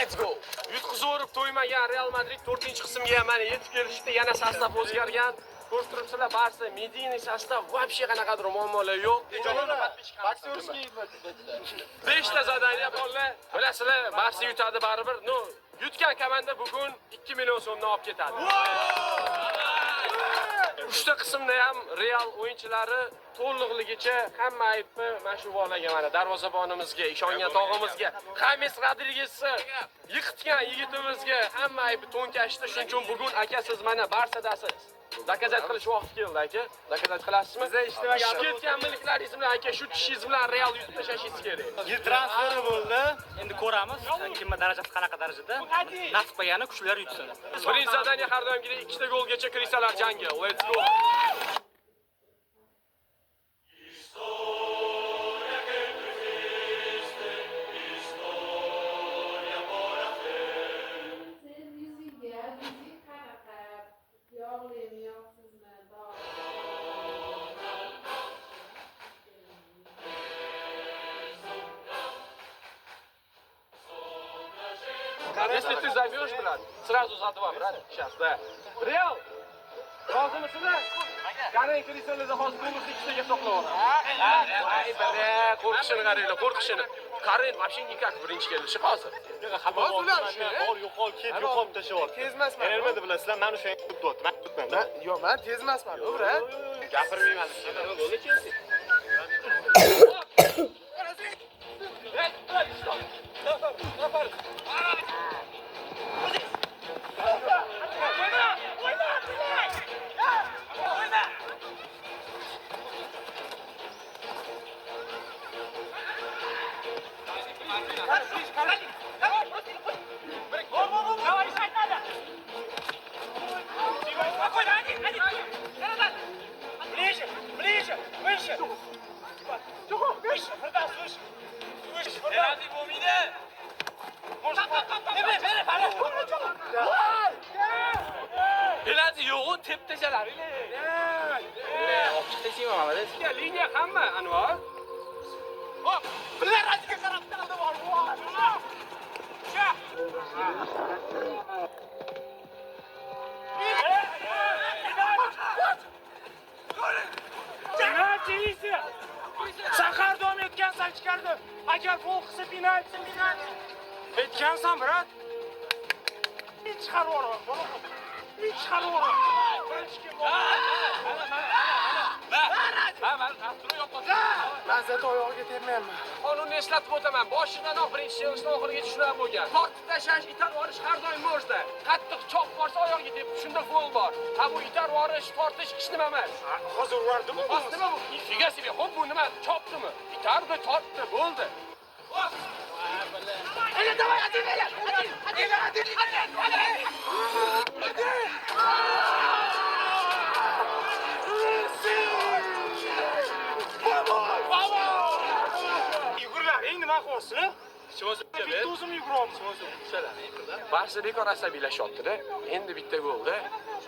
Let's go. Yutqizib to'ymagan Real Madrid 4-qismga mana yetib kelishdi. Yana sostav o'zgargan. Ko'rib turibsizlar, Barsa Medina sostav вообще qanaqadir muammolar yo'q. Boksyorskiy 5 ta zadaniya bolalar. Bilasizlar, Barsa yutadi baribir. No, yutgan komanda bugun 2 million so'mdan olib ketadi. 3ta qismda ham Real o'yinchilari to'liqligicha hamma aybni mana shu bolaga, mana darvozabonimizga, ishongan tog'imizga, Xames Rodrigezni yiqitgan yigitimizga hamma aybni to'nkashdi. Shuning uchun bugun aka siz mana Barsadasiz. Zakazat qilish vaqti keldi aka. Zakazat qilasizmi? Siz ishtimak ketgan milklaringiz bilan aka shu tishingiz bilan Real yutib tashlashingiz kerak. yil transferi bo'ldi. Endi ko'ramiz, kimning darajasi qanaqa darajada. Nasib qilgani kuchlar yutsin. Birinchi zadaniya har doimgidek 2 ta golgacha kirisalar jangga. Let's go. Если ты зовешь, брат, сразу за 2, брат. Сейчас, да. Real! Rozimisiz? Qarang, Kristianada hozir golni 2 taga to'plab oladi. Ay, bala, qo'rqishini qaranglar, qo'rqishini. Qarang, вообще никак birinchi kelishi hozir. Bor yo'qol, ket yo'qolib tashyapti. Tezmasman. Nima bilasizlar, men o'sha yerga o'tyapman. Men o'tmanda. Yo'q, men tezmasman, brat. Gapirmayman. Golga kelsin. Ближе, выше. Выше, продаж, выше. Выше, продаж. Iloji yo'q, tep tashalar. Olib chiqdingmi, Mamad? Liniya hamma, Anvar. Hop, bilan radiga qarab turadi bor. Saqar davom etgansan chiqardi. Agar gol qilsa penalti. Aytgansan, brat. Men chiqarib yuboraman. Men chiqarib Men zat oyog'iga tegmayapman. Qonunni eslatib o'taman. Boshidanoq birinchi seansning oxirigacha shunaqa bo'lgan. Tortib tashlash, itarib olish har doim mo'jda. Qattiq chop borsa oyog'iga tegib, shunda gol bor. Ha bu itarib olish, tortish hech nima emas. Hozir urardimi? Nima bu? Nifiga себе, xo'p bu nima? Chopdimi? Itardi, tortdi, bo'ldi. Hadi давай, hadi. Yugurlaring nima qilyapsizlar? Bitta o'zim yuguryapman. Barsa bekor asabiylashyapti-da. Endi bitta golda.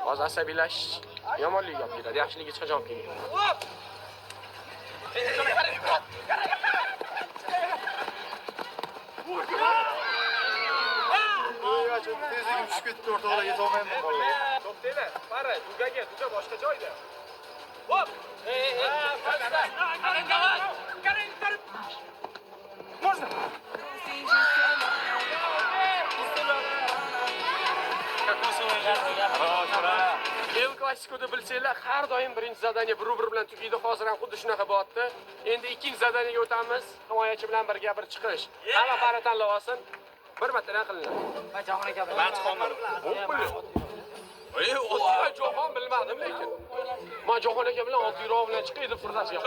Hozir asabiylashish yomonlik olib keladi. Yaxshiligi hech qachon olib kelmaydi. Tezligim tushib ketdi, o'rtoqlarga yetolmayman bolalar. To'xtanglar, qara, duga boshqa joyda. Hop! Можно? El Klasikoda bilsanglar, har doim birinchi zadaniya bir bilan tugaydi. Hozir ham xuddi shunaqa bo'lyapti. Endi ikkinchi zadaniyaga o'tamiz. Himoyachi bilan birga bir chiqish. Hamma qara tanlab olsin. Bir martadan qilinglar. Men chiqolmadim. Oddiy Jahon bilmadim lekin. Men Jahon aka bilan oddiyroq bilan chiqaydi fursasiga.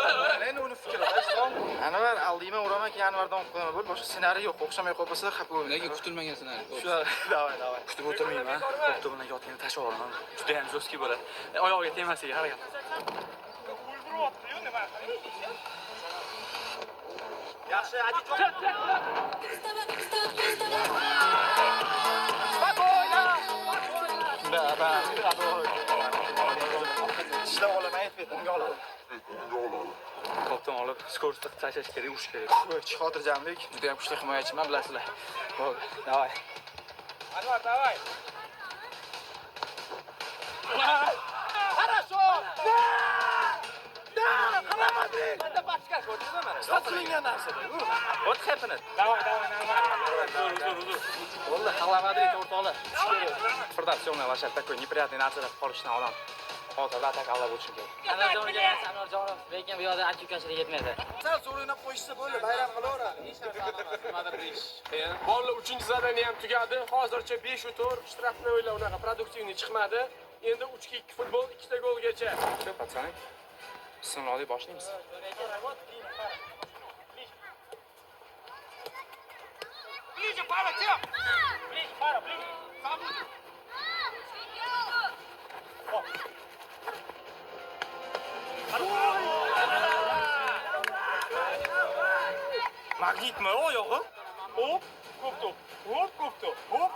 Endi uni fikri qildim. Anvar aldiyman, uraman, keyin Anvardan qo'yaman. Bo'l, boshqa ssenariy yo'q. O'xshamay qolsa xafa bo'lmayman. Nega kutilmagan ssenariy? Shu, davay. Kutib o'tirmayman. Xo'p, bilan yotgani tashlab olaman. Juda ham jo'ski bo'ladi. Oyog'iga tegmasligiga harakat qilaman. Yaxshi, hadi Ishlab olaman, aytib unga olaman. To'pdan olib, skorost tashlash kerak, urish kerak. Xotirjamlik. Juda ham kuchli himoyachiman, bilasizlar. Bo'ldi, davay. Anvar, давай. Хорошо! Да! Real Madrid! Bitta pachka ko'rdingizmi mana? Sotilingan narsada. What happened? Давай, нормально. Bo'ldi, Real Madrid o'rtoqlar. Firdavs yo'qman, vashar такой неприятный narsalar qolishdan odam hozir atak alla bo'lishi kerak. Anvarjonov lekin bu yoqda achukashlik yetmaydi. Sal zo'r o'ynab qo'yishsa bo'ldi, bayram qilaveradi. Bola 3-zadaniya ham tugadi. Hozircha 5 tur shtrafni o'yla unaqa produktivniy chiqmadi. Endi 3-2 futbol 2 ta golgacha. Shu patsani. Bismillah deb boshlaymiz. Ближе, пара, тем. Ближе, пара, ближе. Magnitmi oyog'i? Hop, ko'p to'p. Hop, ko'p to'p. Hop.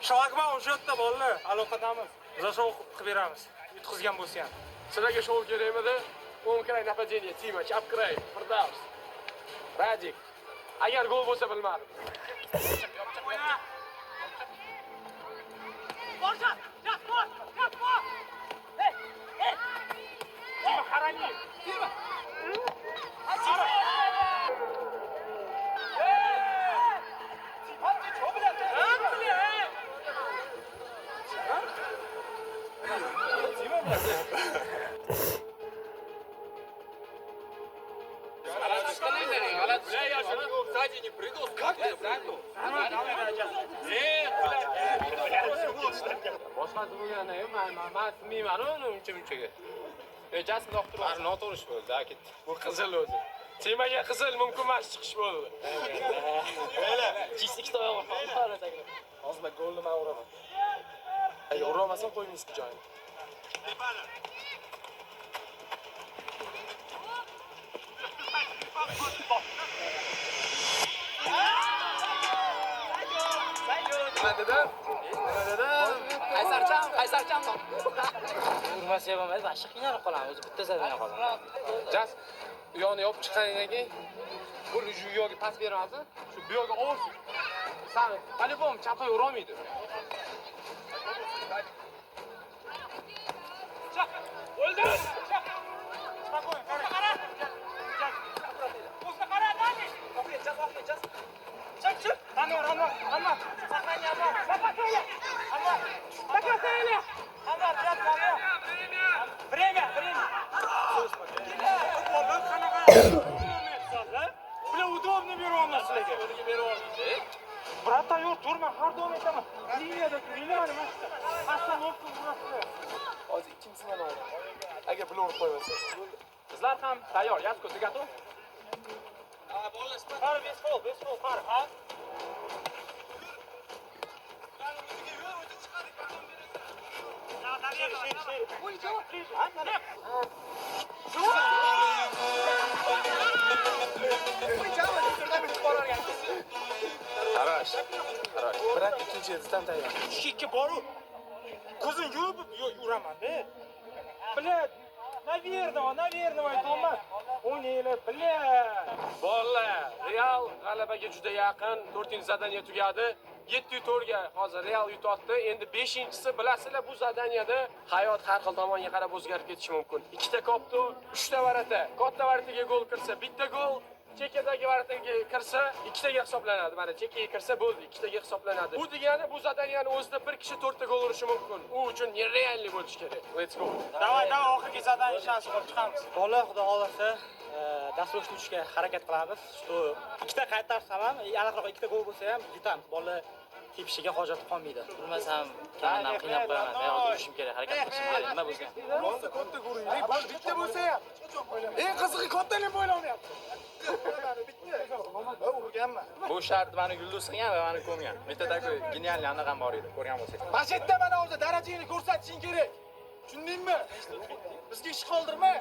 Shlagbaum o'sha yerda bolalar, aloqadamiz. Zashov qilib beramiz. Yutqizgan bo'lsa ham. Sizlarga shov kerakmidi? O'ng krай нападение Tima, chap krай Firdavs. Radik. Agar gol bo'lsa bilmadim. Borja, jas, bor. Hey, hey. Tima qarani. Tima. Сзади не прыгал, как ты прыгнул? Boshqasi bo'lganda men bilmayman uni uncha-munchaga. Jasm doktor. Har noto'g'ri ish bo'ldi, aka. Bu qizil o'zi. Timaga qizil mumkin emas chiqish bo'ldi. Mayli. Jis ikkita oyog'i qoldi. Hozir golni men uraman. Agar urmasam qo'ymaysiz joyini. Qaysarcham. Urmasa bo'lmaydi, boshqa qiynalib qolamiz. O'zi bitta zadaniya qoladi. Jas u yoqni yopib chiqqandan keyin bu yo'lga pas beradi. Shu bu yoqqa olsin. San, по-любому chapay ura olmaydi. O'ldir. Spokойно, qara. O'zga qara, dani. Jas. Chiq. Anvar. Saqlanya, Anvar. Saqlanya. Anvar. Saqlanya. Anvar, jas, Anvar. Время. Futboldan qanaqa? Bile удобно beryapman sizlarga. Brat, tayyor turma, har doim aytaman. Liniyada turinglar, mana shu. Остановка urasizlar. Hozir ikkinchisini ham oldim. Agar buni urib qo'ysa. Qizlar ham tayyor, Yasko, ты готов? Qara, без фол, qara, ha? Qarash. Brat ikkinchi yildan tayyor. Ikki boru. Ko'zing yumib yuraman-da. Блядь, наверное, aytolmas. O'ynaylar, блядь. Bolalar, Real g'alabaga juda yaqin. 4-zadaniya tugadi. 7-4ga hozir Real yutotdi. Endi 5-chisi bilasizlar, bu zadaniyada hayot har xil tomonga qarab o'zgarib ketishi mumkin. 2 ta kopto, 3 ta varata. Katta varataga gol kirsa, bitta gol. Chekadagi varataga kirsa, 2 taga hisoblanadi. Mana chekaga kirsa bo'ldi, 2 taga hisoblanadi. Bu degani bu zadaniyani o'zida bir kishi 4 ta gol urishi mumkin. U uchun nerealniy bo'lishi kerak. Let's go. Давай, oxirgi zadaniya shansi qilib chiqamiz. Bola xudo xolasa dasturga tushishga harakat qilamiz. Shu ikkita qaytarsam ham, aniqroq ikkita gol bo'lsa ham yutamiz. Bola tepishiga hojat qolmaydi. Urmasam kamdan qiynab qo'yaman. Men hozir urishim kerak, harakat qilishim kerak. Nima bo'lsa ham. Rosa katta guruhlik bor, bitta bo'lsa ham. Eng qizig'i kattalar bo'ylamayapti. Bitta. Urganman. Bu shart meni yulduz qilgan va meni ko'mgan. Bitta такой genialniy anaqa bor edi, ko'rgan bo'lsangiz. Masjidda mana hozir darajangni ko'rsatishing kerak. Tushundingmi? Bizga ish qoldirma.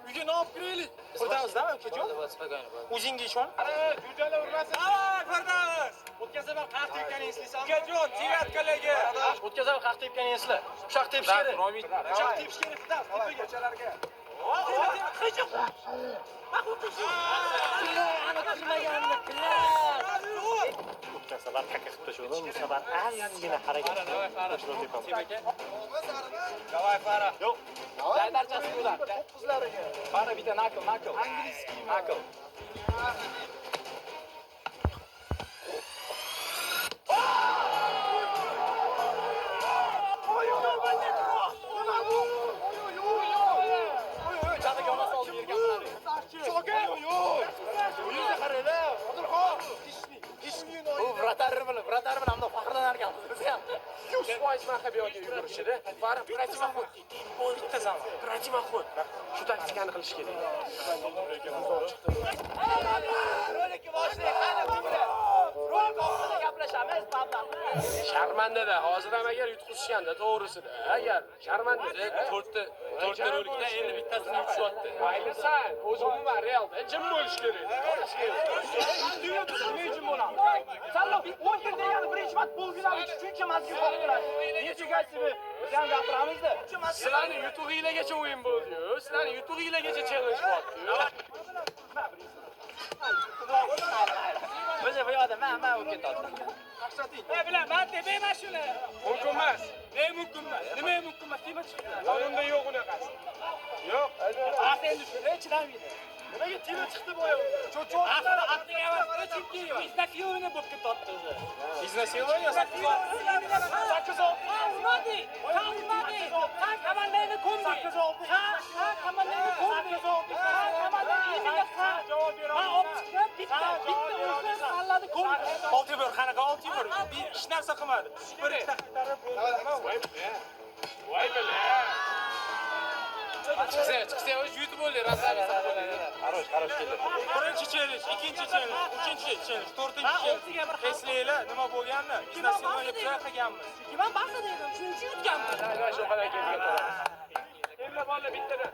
Uyga olib kiraylik. Firdavsdami, ukajon? Spokойно bo'l. O'zingga ishon. Ana, jo'jalar urmasin. Давай, Firdavs. O'tkazaman, qaq tepganing eslaysan. Ukajon, devatkalarga. O'tkazaman, qaq tepganing esla. Ushaq tepish kerak. Uchoq tepish kerak, Firdavs. Ko'chalarga. narsalar kaka qilib tashladim. Bu safar ozgina harakat qilib Давай, Fara. Yo'q. Daj darchasi ular. To'qqizlariga. Fara bitta nakl. Angliskiy. Nakl. Vratar bilan hamda faxrlanar ekanmiz biz ham. 100% Mahkabiyoga yugurishida. Bari protimahod. Bitta zam. Protimahod. Shu taktikani qilish kerak. Rolikni boshlaylik, qani bular. Rolik oxirida gaplashamiz, babam. Sharmandada hozir ham agar yutqizishganda to'g'risida. Agar sharmandada 4ta rolikda endi bittasini yutishyapti. Maylisan, o'zi umuman Realda jim bo'lish kerak. Nima uchun bo'ladi? Sallo 10 yil degani birinchi marta Polfinalga shuncha mazkur qo'ydilar. Necha gasibi biz ham gapiramizda. Sizlarning yutug'inglargacha o'yin bo'ldi-yu. Sizlarning yutug'inglargacha challenge bo'lyapti-yu. Biz bu yoqda men o'tib ketdim. Bilan men demayman shuni. Mumkin emas. Mumkin emas. Nima mumkin emas? Nima chiqdi? Qonunda yo'q unaqasi. Yo'q. Endi shuni chidamaydi. Nimaga tema chiqdi bu yoq? Cho'choq. Aqliga emas, chunki iznasiyo'ni bo'lib ketdi o'zi. Iznasiyo'ni Sakkiz olti. Umadi. Ha, komandani ko'mdi. Sakkiz olti. Ha, komandani ko'mdi. Sakkiz olti. Ha, komandani yemiga ha. Javob beraman. Ha, opchiqdan bitta o'zi salladi ko'mdi. Oltibor, qanaqa Oltibor? Hech narsa qilmadi. Bir ikkita Voy bila. Chiqsa o'zi yutib bo'ldi, razalisa bo'ldi. Xarosh keldi. birinchi challenge, ikkinchi challenge, uchinchi challenge, to'rtinchi challenge. Eslaylar, nima bo'lganini? Iznasiyo'ni qilganmiz. Man bahs dedim, shuning uchun yutganman. Shu qanday kelgan to'g'ri. Endi bola bittadan.